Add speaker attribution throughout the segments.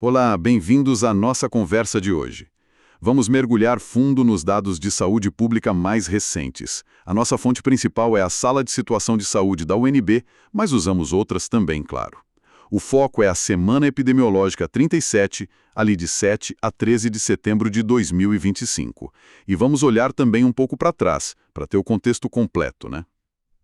Speaker 1: Olá, bem-vindos à nossa conversa de hoje. Vamos mergulhar fundo nos dados de saúde pública mais recentes. A nossa fonte principal é a Sala de Situação de Saúde da UNB, mas usamos outras também, claro. O foco é a Semana Epidemiológica 37, ali de 7 a 13 de setembro de 2025. E vamos olhar também um pouco para trás, para ter o contexto completo, né?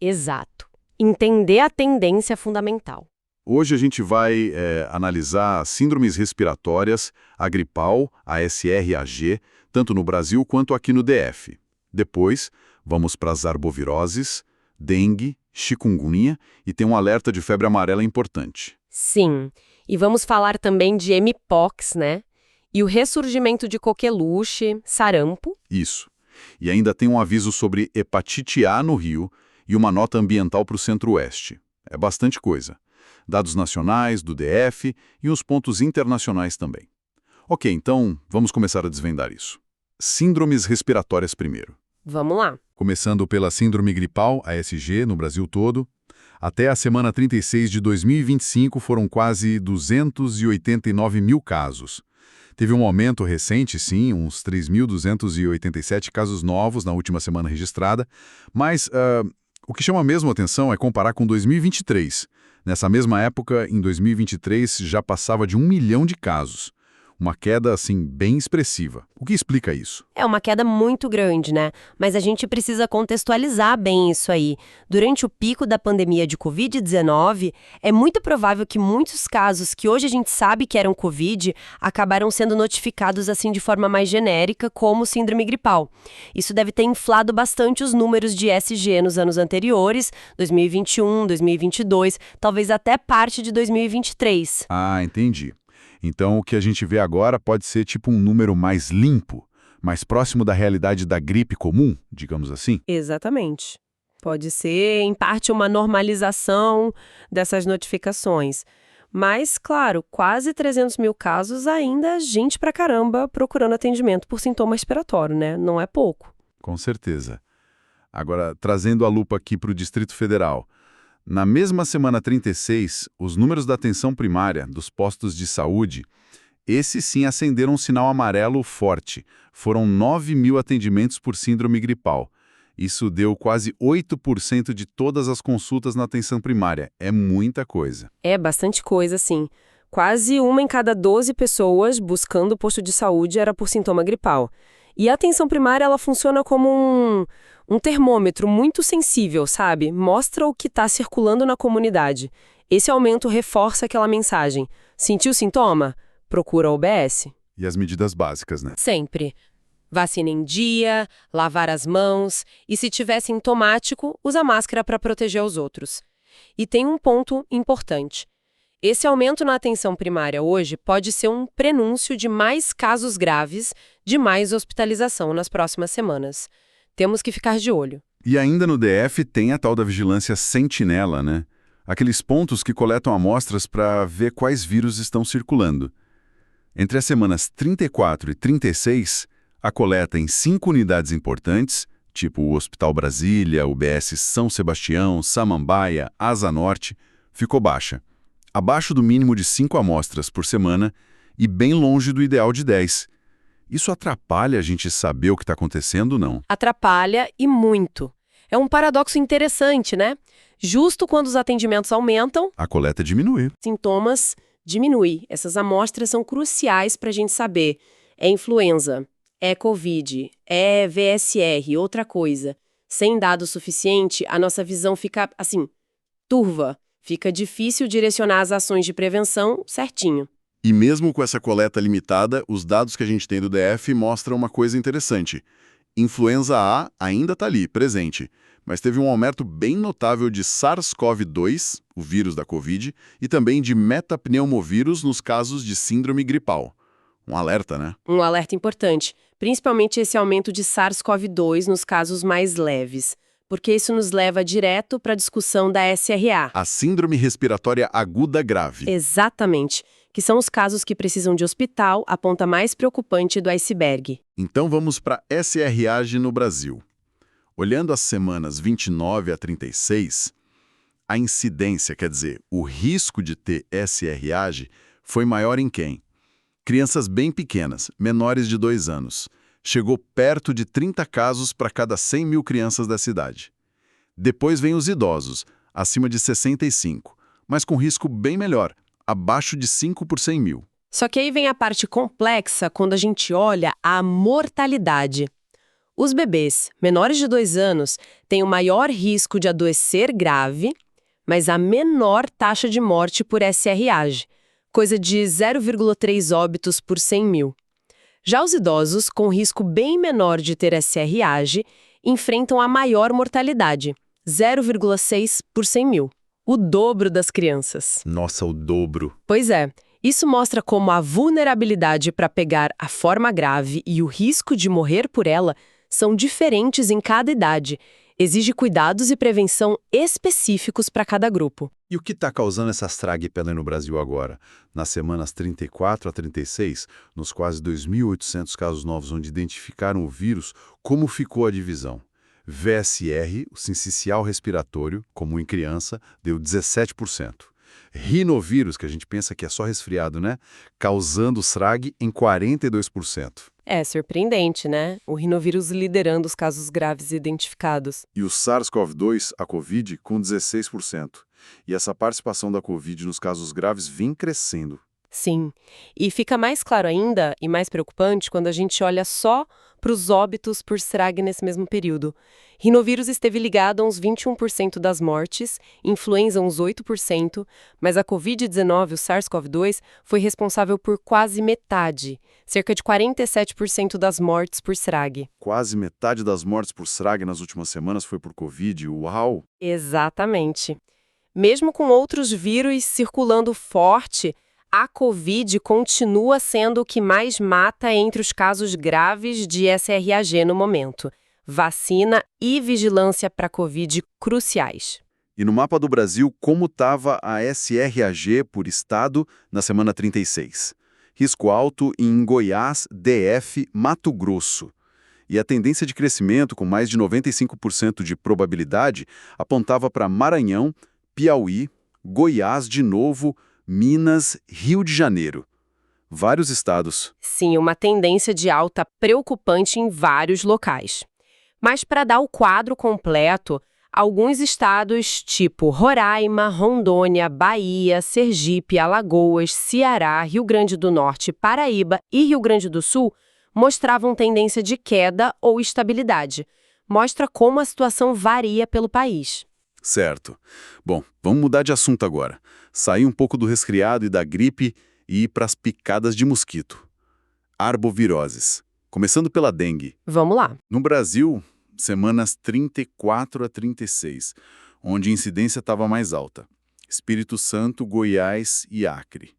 Speaker 2: Exato. Entender a tendência é fundamental.
Speaker 1: Hoje a gente vai analisar síndromes respiratórias, a gripal, a SRAG, tanto no Brasil quanto aqui no DF. Depois, vamos para as arboviroses, dengue, chikungunya e tem um alerta de febre amarela importante.
Speaker 2: Sim. E vamos falar também de Mpox, né? E o ressurgimento de coqueluche, sarampo.
Speaker 1: Isso. E ainda tem um aviso sobre hepatite A no Rio e uma nota ambiental para o Centro-Oeste. É bastante coisa. Dados nacionais, do DF e uns pontos internacionais também. Ok, então vamos começar a desvendar isso. Síndromes respiratórias primeiro.
Speaker 2: Vamos lá.
Speaker 1: Começando pela síndrome gripal, ASG, no Brasil todo. Até a semana 36 de 2025 foram quase 289 mil casos. Teve um aumento recente, sim, uns 3.287 casos novos na última semana registrada, mas o que chama mesmo a atenção é comparar com 2023. Nessa mesma época, em 2023, já passava de 1 milhão de casos. Uma queda, assim, bem expressiva. O que explica isso?
Speaker 2: É uma queda muito grande, né? Mas a gente precisa contextualizar bem isso aí. Durante o pico da pandemia de Covid-19, é muito provável que muitos casos que hoje a gente sabe que eram Covid acabaram sendo notificados assim de forma mais genérica, como síndrome gripal. Isso deve ter inflado bastante os números de SG nos anos anteriores, 2021, 2022, talvez até parte de 2023.
Speaker 1: Ah, entendi. Então, o que a gente vê agora pode ser tipo um número mais limpo, mais próximo da realidade da gripe comum, digamos assim?
Speaker 2: Exatamente. Pode ser, em parte, uma normalização dessas notificações. Mas, claro, quase 300 mil casos ainda é gente pra caramba procurando atendimento por sintoma respiratório, né? Não é pouco.
Speaker 1: Com certeza. Agora, trazendo a lupa aqui para o Distrito Federal. Na mesma semana 36, os números da atenção primária dos postos de saúde, esses sim acenderam um sinal amarelo forte. Foram 9 mil atendimentos por síndrome gripal. Isso deu quase 8% de todas as consultas na atenção primária. É muita coisa.
Speaker 2: É bastante coisa, sim. Quase uma em cada 12 pessoas buscando posto de saúde era por sintoma gripal. E a atenção primária, ela funciona como um termômetro muito sensível, sabe? Mostra o que está circulando na comunidade. Esse aumento reforça aquela mensagem. Sentiu sintoma? Procura o OBS.
Speaker 1: E as medidas básicas, né?
Speaker 2: Sempre. Vacina em dia, lavar as mãos e, se tiver sintomático, usa máscara para proteger os outros. E tem um ponto importante. Esse aumento na atenção primária hoje pode ser um prenúncio de mais casos graves, de mais hospitalização nas próximas semanas. Temos que ficar de olho.
Speaker 1: E ainda no DF tem a tal da vigilância sentinela, né? Aqueles pontos que coletam amostras para ver quais vírus estão circulando. Entre as semanas 34 e 36, a coleta em 5 unidades importantes, tipo o Hospital Brasília, UBS São Sebastião, Samambaia, Asa Norte, ficou baixa. Abaixo do mínimo de 5 amostras por semana e bem longe do ideal de 10. Isso atrapalha a gente saber o que está acontecendo ou não?
Speaker 2: Atrapalha e muito. É um paradoxo interessante, né? Justo quando os atendimentos aumentam,
Speaker 1: A coleta diminui.
Speaker 2: sintomas diminuem. Essas amostras são cruciais para a gente saber. É influenza, é Covid, é VSR, outra coisa. Sem dado suficiente, a nossa visão fica, assim, turva. Fica difícil direcionar as ações de prevenção certinho.
Speaker 3: E mesmo com essa coleta limitada, os dados que a gente tem do DF mostram uma coisa interessante. Influenza A ainda está ali, presente, mas teve um aumento bem notável de SARS-CoV-2, o vírus da Covid, e também de metapneumovírus nos casos de síndrome gripal. Um alerta, né?
Speaker 2: Um alerta importante, principalmente esse aumento de SARS-CoV-2 nos casos mais leves, porque isso nos leva direto para a discussão da SRA.
Speaker 3: A síndrome respiratória aguda grave.
Speaker 2: Exatamente, que são os casos que precisam de hospital, a ponta mais preocupante do iceberg.
Speaker 3: Então vamos para SRAG no Brasil. Olhando as semanas 29 a 36, a incidência, quer dizer, o risco de ter SRAG, foi maior em quem? Crianças bem pequenas, menores de 2 anos. Chegou perto de 30 casos para cada 100 mil crianças da cidade. Depois vem os idosos, acima de 65, mas com risco bem melhor, abaixo de 5 por 100 mil.
Speaker 2: Só que aí vem a parte complexa quando a gente olha a mortalidade. Os bebês menores de 2 anos têm o maior risco de adoecer grave, mas a menor taxa de morte por SRAge, coisa de 0,3 óbitos por 100 mil. Já os idosos, com risco bem menor de ter SRAge, enfrentam a maior mortalidade, 0,6 por 100 mil, o dobro das crianças.
Speaker 3: Nossa, o dobro.
Speaker 2: Pois é, isso mostra como a vulnerabilidade para pegar a forma grave e o risco de morrer por ela são diferentes em cada idade. Exige cuidados e prevenção específicos para cada grupo.
Speaker 3: E o que está causando essa Strag-Pelé no Brasil agora? Nas semanas 34 a 36, nos quase 2.800 casos novos onde identificaram o vírus, como ficou a divisão? VSR, o sincicial respiratório, comum em criança, deu 17%. Rinovírus, que a gente pensa que é só resfriado, né? Causando SRAG em 42%.
Speaker 2: É surpreendente, né? O rinovírus liderando os casos graves identificados.
Speaker 3: E o SARS-CoV-2, a Covid, com 16%. E essa participação da Covid nos casos graves vem crescendo.
Speaker 2: Sim. E fica mais claro ainda e mais preocupante quando a gente olha só para os óbitos por SRAG nesse mesmo período. Rinovírus esteve ligado a uns 21% das mortes, influenza uns 8%, mas a Covid-19, o SARS-CoV-2, foi responsável por quase metade, cerca de 47% das mortes por SRAG.
Speaker 3: Quase metade das mortes por SRAG nas últimas semanas foi por Covid. Uau!
Speaker 2: Exatamente. Mesmo com outros vírus circulando forte, a Covid continua sendo o que mais mata entre os casos graves de SRAG no momento. Vacina e vigilância para Covid cruciais.
Speaker 3: E no mapa do Brasil, como estava a SRAG por estado na semana 36? Risco alto em Goiás, DF, Mato Grosso. E a tendência de crescimento, com mais de 95% de probabilidade, apontava para Maranhão, Piauí, Goiás de novo, Minas, Rio de Janeiro. Vários estados.
Speaker 2: Sim, uma tendência de alta preocupante em vários locais. Mas para dar o quadro completo, alguns estados tipo Roraima, Rondônia, Bahia, Sergipe, Alagoas, Ceará, Rio Grande do Norte, Paraíba e Rio Grande do Sul mostravam tendência de queda ou estabilidade. Mostra como a situação varia pelo país.
Speaker 3: Certo. Bom, vamos mudar de assunto agora. Sair um pouco do resfriado e da gripe e ir para as picadas de mosquito. Arboviroses. Começando pela dengue.
Speaker 2: Vamos lá.
Speaker 3: No Brasil, semanas 34 a 36, onde a incidência estava mais alta. Espírito Santo, Goiás e Acre.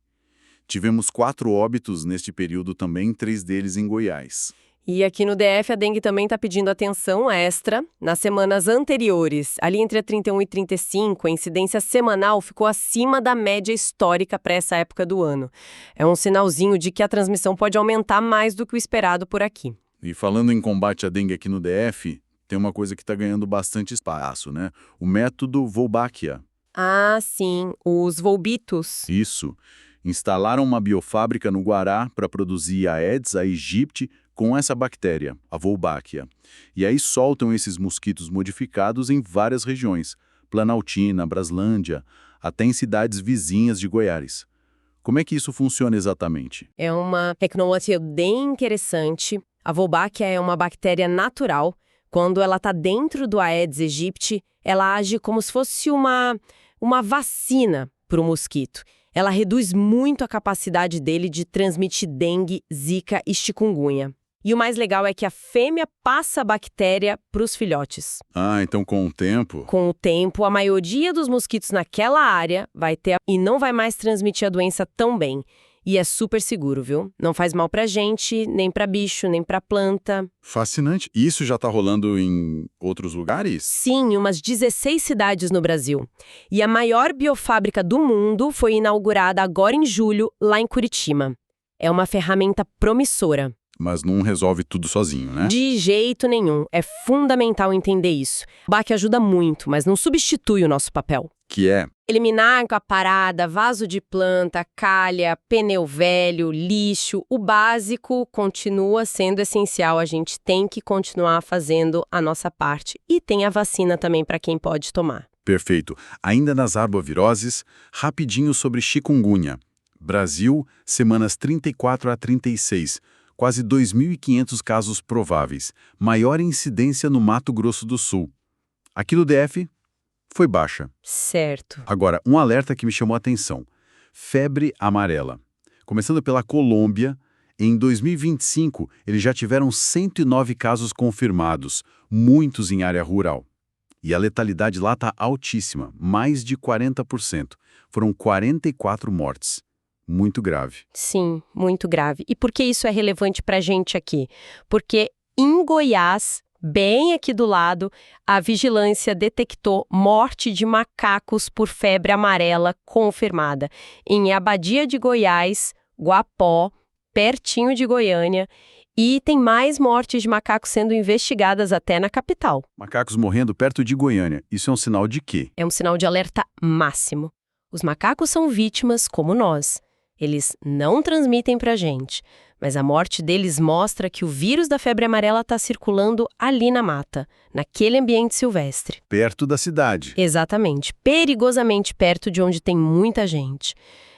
Speaker 3: Tivemos 4 óbitos neste período também, 3 deles em Goiás.
Speaker 2: E aqui no DF a dengue também está pedindo atenção extra. Nas semanas anteriores, ali entre a 31 e 35, a incidência semanal ficou acima da média histórica para essa época do ano. É um sinalzinho de que a transmissão pode aumentar mais do que o esperado por aqui.
Speaker 3: E falando em combate à dengue aqui no DF, tem uma coisa que está ganhando bastante espaço, né? O método Wolbachia.
Speaker 2: Ah, sim, os Volbitos.
Speaker 3: Isso. Instalaram uma biofábrica no Guará para produzir a Aedes aegypti com essa bactéria, a Wolbachia. E aí soltam esses mosquitos modificados em várias regiões, Planaltina, Braslândia, até em cidades vizinhas de Goiás. Como é que isso funciona exatamente?
Speaker 2: É uma tecnologia bem interessante. A Wolbachia é uma bactéria natural. Quando ela está dentro do Aedes aegypti, ela age como se fosse uma vacina para o mosquito. Ela reduz muito a capacidade dele de transmitir dengue, zika e chikungunya. E o mais legal é que a fêmea passa a bactéria para os filhotes.
Speaker 3: Ah, então com o tempo...
Speaker 2: Com o tempo, a maioria dos mosquitos naquela área vai ter e não vai mais transmitir a doença tão bem. E é super seguro, viu? Não faz mal pra gente, nem pra bicho, nem pra planta.
Speaker 3: Fascinante. E isso já tá rolando em outros lugares?
Speaker 2: Sim, em umas 16 cidades no Brasil. E a maior biofábrica do mundo foi inaugurada agora em julho, lá em Curitiba. É uma ferramenta promissora.
Speaker 1: mas não resolve tudo sozinho, né?
Speaker 2: De jeito nenhum. É fundamental entender isso. O BAC ajuda muito, mas não substitui o nosso papel.
Speaker 1: Que é,
Speaker 2: Eliminar água parada, vaso de planta, calha, pneu velho, lixo, o básico continua sendo essencial. A gente tem que continuar fazendo a nossa parte. E tem a vacina também para quem pode tomar.
Speaker 1: perfeito. Ainda nas arboviroses, rapidinho sobre chikungunya. Brasil, semanas 34 a 36. Quase 2.500 casos prováveis. Maior incidência no Mato Grosso do Sul. Aqui no DF, foi baixa.
Speaker 2: Certo.
Speaker 1: Agora, um alerta que me chamou a atenção. Febre amarela. Começando pela Colômbia, em 2025, eles já tiveram 109 casos confirmados, muitos em área rural. E a letalidade lá está altíssima, mais de 40%. Foram 44 mortes. Muito grave.
Speaker 2: Sim, muito grave. E por que isso é relevante para a gente aqui? Porque em Goiás, bem aqui do lado, a vigilância detectou morte de macacos por febre amarela confirmada. Em Abadia de Goiás, Guapó, pertinho de Goiânia, e tem mais mortes de macacos sendo investigadas até na capital.
Speaker 1: Macacos morrendo perto de Goiânia. Isso é um sinal de quê?
Speaker 2: É um sinal de alerta máximo. Os macacos são vítimas como nós. Eles não transmitem pra gente, mas a morte deles mostra que o vírus da febre amarela está circulando ali na mata, naquele ambiente silvestre.
Speaker 1: Perto da cidade.
Speaker 2: Exatamente, perigosamente perto de onde tem muita gente.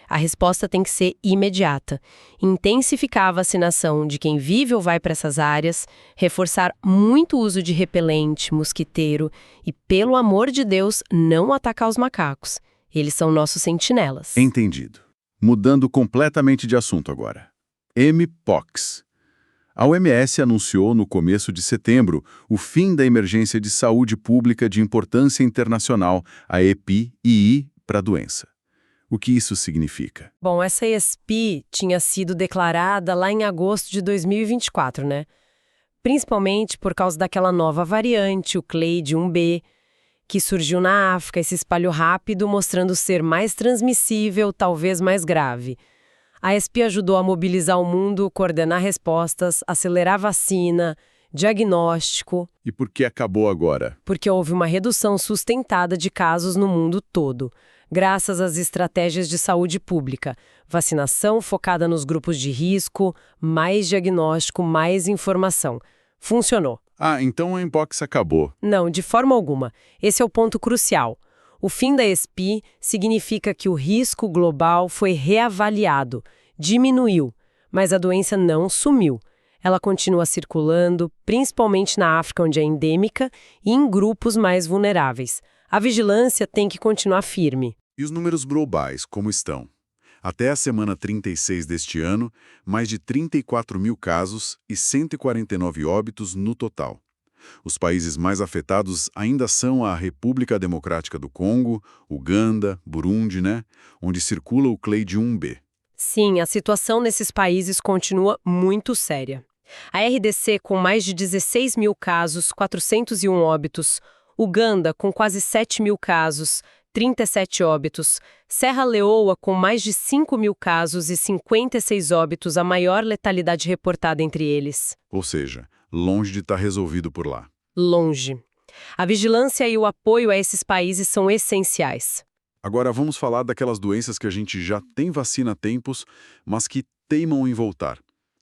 Speaker 2: A resposta tem que ser imediata. Intensificar a vacinação de quem vive ou vai para essas áreas, reforçar muito o uso de repelente, mosquiteiro e, pelo amor de Deus, não atacar os macacos. Eles são nossos sentinelas.
Speaker 1: Entendido. Mudando completamente de assunto agora. Mpox. A OMS anunciou no começo de setembro o fim da emergência de saúde pública de importância internacional, a EPII, para a doença. O que isso significa?
Speaker 2: Bom, essa ESP tinha sido declarada lá em agosto de 2024, né? Principalmente por causa daquela nova variante, o Clade 1B, que surgiu na África e se espalhou rápido, mostrando ser mais transmissível, talvez mais grave. A ESP ajudou a mobilizar o mundo, coordenar respostas, acelerar vacina, diagnóstico.
Speaker 1: E por que acabou agora?
Speaker 2: Porque houve uma redução sustentada de casos no mundo todo, graças às estratégias de saúde pública. Vacinação focada nos grupos de risco, mais diagnóstico, mais informação. Funcionou.
Speaker 1: Ah, então a Mpox acabou.
Speaker 2: Não, de forma alguma. Esse é o ponto crucial. O fim da ESP significa que o risco global foi reavaliado, diminuiu, mas a doença não sumiu. Ela continua circulando, principalmente na África, onde é endêmica, e em grupos mais vulneráveis. A vigilância tem que continuar firme.
Speaker 3: E os números globais, como estão? Até a semana 36 deste ano, mais de 34 mil casos e 149 óbitos no total. Os países mais afetados ainda são a República Democrática do Congo, Uganda, Burundi, onde circula o Clade 1B.
Speaker 2: Sim, a situação nesses países continua muito séria. A RDC com mais de 16 mil casos, 401 óbitos, Uganda com quase 7 mil casos, 37 óbitos, Serra Leoa com mais de 5 mil casos e 56 óbitos, a maior letalidade reportada entre eles.
Speaker 3: Ou seja, longe de estar resolvido por lá.
Speaker 2: Longe. A vigilância e o apoio a esses países são essenciais.
Speaker 3: Agora vamos falar daquelas doenças que a gente já tem vacina há tempos, mas que teimam em voltar.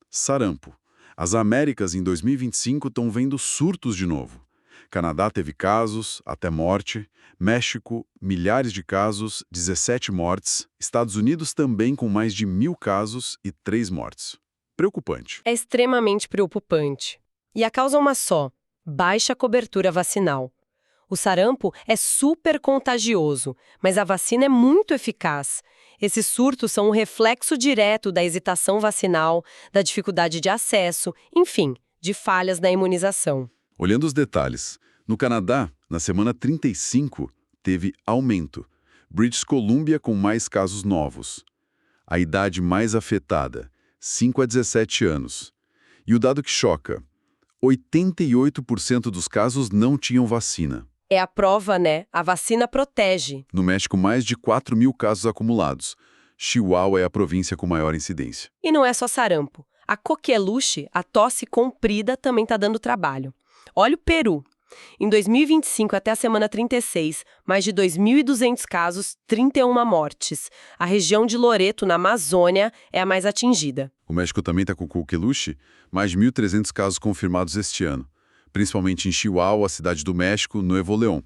Speaker 3: Sarampo. As Américas em 2025 estão vendo surtos de novo. Canadá teve casos, até morte. México, milhares de casos, 17 mortes. Estados Unidos também com mais de 1.000 casos e 3 mortes. Preocupante.
Speaker 2: É extremamente preocupante. E a causa é uma só: baixa cobertura vacinal. O sarampo é super contagioso, mas a vacina é muito eficaz. Esses surtos são um reflexo direto da hesitação vacinal, da dificuldade de acesso, enfim, de falhas na imunização.
Speaker 3: Olhando os detalhes, no Canadá, na semana 35, teve aumento. British Columbia com mais casos novos. A idade mais afetada, 5 a 17 anos. E o dado que choca, 88% dos casos não tinham vacina.
Speaker 2: É a prova, né? A vacina protege.
Speaker 3: No México, mais de 4.000 casos acumulados. Chihuahua é a província com maior incidência.
Speaker 2: E não é só sarampo. A coqueluche, a tosse comprida, também está dando trabalho. Olha o Peru. Em 2025, até a semana 36, mais de 2.200 casos, 31 mortes. A região de Loreto, na Amazônia, é a mais atingida.
Speaker 1: O México também está com coqueluche, mais de 1.300 casos confirmados este ano, principalmente em Chihuahua, a cidade do México, Nuevo León.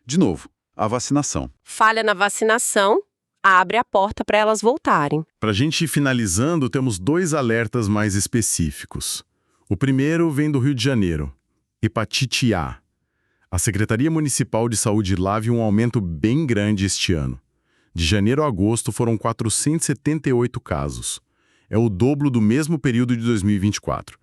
Speaker 1: De novo, a vacinação.
Speaker 2: Falha na vacinação, abre a porta para elas voltarem.
Speaker 4: Para a gente ir finalizando, temos 2 alertas mais específicos. O primeiro vem do Rio de Janeiro. Hepatite A. A Secretaria Municipal de Saúde lá viu um aumento bem grande este ano. De janeiro a agosto foram 478 casos. É o dobro do mesmo período de 2024.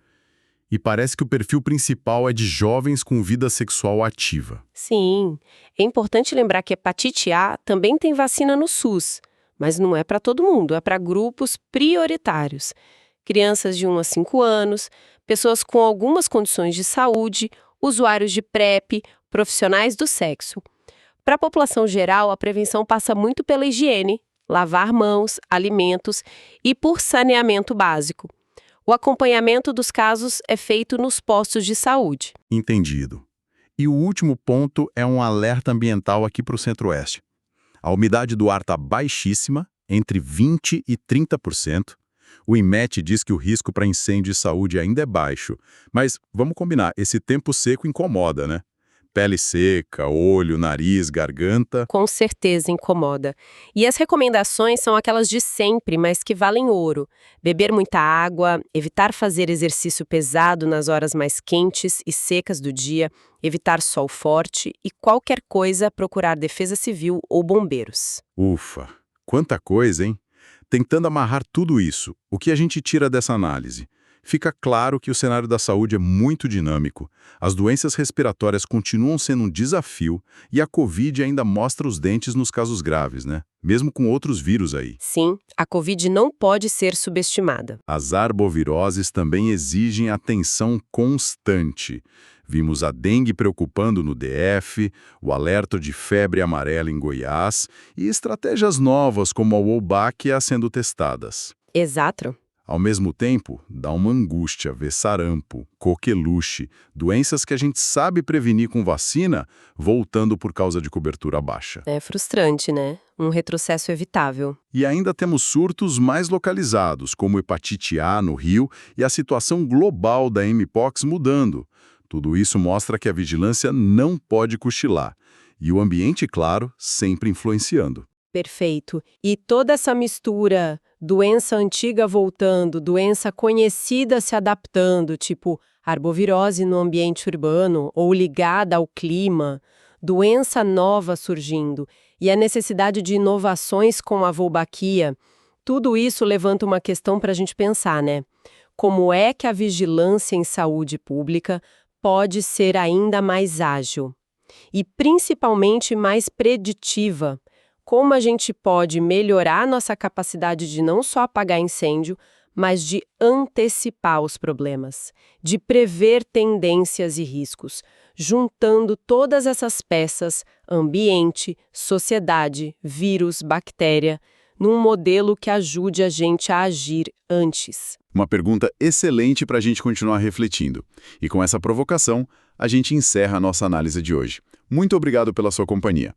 Speaker 4: E parece que o perfil principal é de jovens com vida sexual ativa.
Speaker 2: Sim, é importante lembrar que hepatite A também tem vacina no SUS, mas não é para todo mundo, é para grupos prioritários. Crianças de 1 a 5 anos, pessoas com algumas condições de saúde, usuários de PrEP, profissionais do sexo. Para a população geral, a prevenção passa muito pela higiene, lavar mãos, alimentos e por saneamento básico. O acompanhamento dos casos é feito nos postos de saúde.
Speaker 4: Entendido. E o último ponto é um alerta ambiental aqui para o Centro-Oeste. A umidade do ar está baixíssima, entre 20% e 30%. O INMET diz que o risco para incêndio e saúde ainda é baixo. Mas, vamos combinar, esse tempo seco incomoda, né? Pele seca, olho, nariz, garganta.
Speaker 2: Com certeza incomoda. E as recomendações são aquelas de sempre, mas que valem ouro. Beber muita água, evitar fazer exercício pesado nas horas mais quentes e secas do dia, evitar sol forte e qualquer coisa procurar defesa civil ou bombeiros.
Speaker 1: Ufa, quanta coisa, hein? Tentando amarrar tudo isso, o que a gente tira dessa análise? Fica claro que o cenário da saúde é muito dinâmico. As doenças respiratórias continuam sendo um desafio e a Covid ainda mostra os dentes nos casos graves, né? Mesmo com outros vírus aí.
Speaker 2: Sim, a Covid não pode ser subestimada.
Speaker 1: As arboviroses também exigem atenção constante. Vimos a dengue preocupando no DF, o alerta de febre amarela em Goiás e estratégias novas como a Wolbachia sendo testadas.
Speaker 2: Exato.
Speaker 1: Ao mesmo tempo, dá uma angústia ver sarampo, coqueluche, doenças que a gente sabe prevenir com vacina, voltando por causa de cobertura baixa.
Speaker 2: É frustrante, né? Um retrocesso evitável.
Speaker 1: E ainda temos surtos mais localizados, como hepatite A no Rio e a situação global da Mpox mudando. Tudo isso mostra que a vigilância não pode cochilar. E o ambiente, claro, sempre influenciando.
Speaker 2: Perfeito. E toda essa mistura, doença antiga voltando, doença conhecida se adaptando, tipo arbovirose no ambiente urbano ou ligada ao clima, doença nova surgindo e a necessidade de inovações com a Wolbachia, tudo isso levanta uma questão para a gente pensar, né? Como é que a vigilância em saúde pública pode ser ainda mais ágil e principalmente mais preditiva? Como a gente pode melhorar nossa capacidade de não só apagar incêndio, mas de antecipar os problemas, de prever tendências e riscos, juntando todas essas peças, ambiente, sociedade, vírus, bactéria, num modelo que ajude a gente a agir antes.
Speaker 1: Uma pergunta excelente para a gente continuar refletindo. E com essa provocação, a gente encerra a nossa análise de hoje. Muito obrigado pela sua companhia.